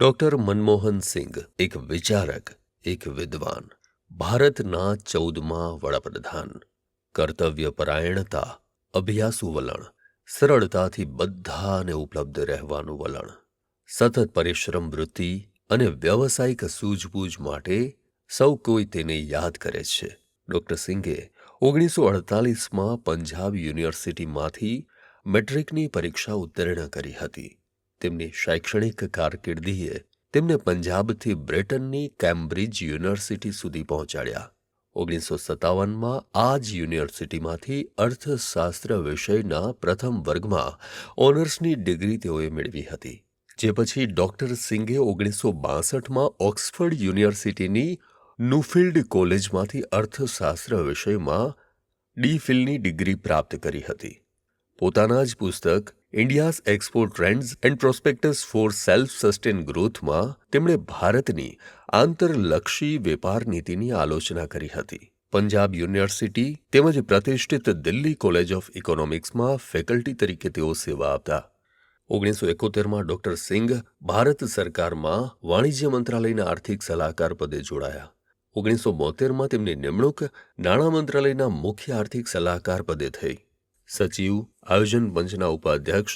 Doctor Manmohan Singh એક વિચારક, એક વિદ્વાન, ભારતના 14મા વડાપ્રધાન. કર્તવ્યપરાયણતા, અભ્યાસુ વલણ, સરળતાથી બધાને ઉપલબ્ધ રહેવાનું વલણ, સતત પરિશ્રમ વૃત્તિ અને વ્યવસાયિક સૂઝબૂઝ માટે સૌ કોઈ તેને યાદ કરે છે. ડોક્ટર સિંઘે 1948માં પંજાબ યુનિવર્સિટીમાંથી મેટ્રિકની પરીક્ષા ઉત્તીર્ણ કરી હતી. તેમની શૈક્ષણિક કારકિર્દીએ તેમને પંજાબથી બ્રિટનની કેમ્બ્રિજ યુનિવર્સિટી સુધી પહોંચાડ્યા. 1957માં આ જ યુનિવર્સિટીમાંથી અર્થશાસ્ત્ર વિષયના પ્રથમ વર્ગમાં ઓનર્સની ડિગ્રી તેઓએ મેળવી હતી. જે પછી ડોક્ટર સિંઘે 1962માં ઓક્સફર્ડ યુનિવર્સિટીની ન્યૂફિલ્ડ કોલેજમાંથી અર્થશાસ્ત્ર વિષયમાં ડી.ફિલની ડિગ્રી પ્રાપ્ત કરી હતી. પોતાના જ પુસ્તક India's export trends and prospects for self sustain ગ્રોથમાં તેમણે ભારતની આંતરલક્ષી વેપાર નીતિની આલોચના કરી હતી. પંજાબ યુનિવર્સિટી તેમજ પ્રતિષ્ઠિત દિલ્હી કોલેજ ઓફ ઇકોનોમિક્સમાં ફેકલ્ટી તરીકે તેઓ સેવા આપતા. 1971માં ડોક્ટર સિંઘ ભારત સરકારમાં વાણિજ્ય મંત્રાલયના આર્થિક સલાહકાર પદે જોડાયા. 1972માં તેમની નિમણૂક નાણાં મંત્રાલયના મુખ્ય આર્થિક સલાહકાર પદે થઈ. સચિવ, આયોજન પંચના ઉપાધ્યક્ષ,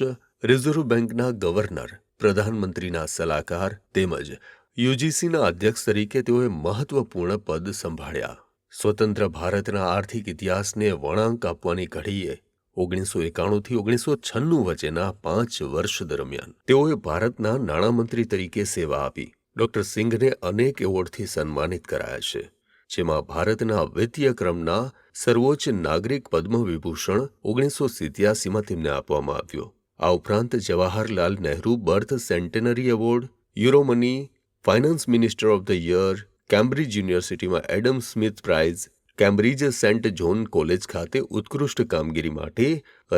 રિઝર્વ બેંકના ગવર્નર, પ્રધાનમંત્રીના સલાહકાર તેમજ યુજીસીના અધ્યક્ષ તરીકે તેઓએ મહત્વપૂર્ણ પદ સંભાળ્યા. સ્વતંત્ર ભારતના આર્થિક ઇતિહાસને વળાંક આપવાની ઘડીએ 1991થી 1996 વચ્ચેના 5 વર્ષ દરમિયાન તેઓએ ભારતના નાણામંત્રી તરીકે સેવા આપી. ડોક્ટર સિંઘને અનેક એવોર્ડથી સન્માનિત કરાયા છે, જેમાં ભારતના વિત્તીય ક્રમના સર્વોચ્ચ નાગરિક પદ્મ વિભૂષણ 1987માં તેમને આપવામાં આવ્યો. આ ઉપરાંત Jawaharlal Nehru birth centenary award, Euromoney, finance minister of the year, Cambridge યુનિવર્સિટીમાં Adam Smith prize, Cambridge saint John college ખાતે ઉત્કૃષ્ટ કામગીરી માટે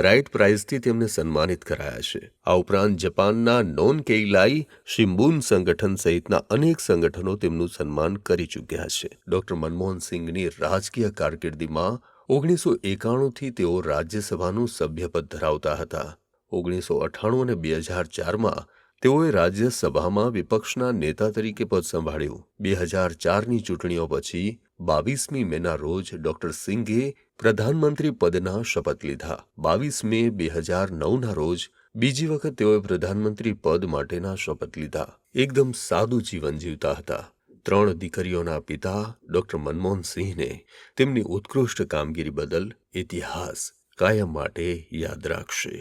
રાઇટ પ્રાઇઝથી તેમને સન્માનિત કરાયા છે. આ ઉપરાંત જાપાનના નોન કેઇલાઈ શિમ્બુન સંગઠન સહિતના અનેક સંગઠનો તેમનું સન્માન કરી ચૂક્યા છે. ડોક્ટર મનમોહન સિંઘની રાજકીય કારકિર્દીમાં 1991થી તેઓ રાજ્યસભાનું સભ્યપદ ધરાવતા હતા. 1998 અને 2004માં તેઓએ રાજ્યસભામાં વિપક્ષના નેતા તરીકે પદ સંભાળ્યું. 2004ની ચૂંટણીઓ પછી 22મી મેના રોજ ડોક્ટર સિંઘે પ્રધાનમંત્રી પદના શપથ લીધા. 22 મે 2009ના રોજ બીજી વખત તેઓએ પ્રધાનમંત્રી પદ માટેના શપથ લીધા. એકદમ સાદું જીવન જીવતા હતા. 3 દીકરીઓના પિતા ડોક્ટર મનમોહન સિંહને તેમની ઉત્કૃષ્ટ કામગીરી બદલ ઇતિહાસ કાયમ માટે યાદ રાખશે.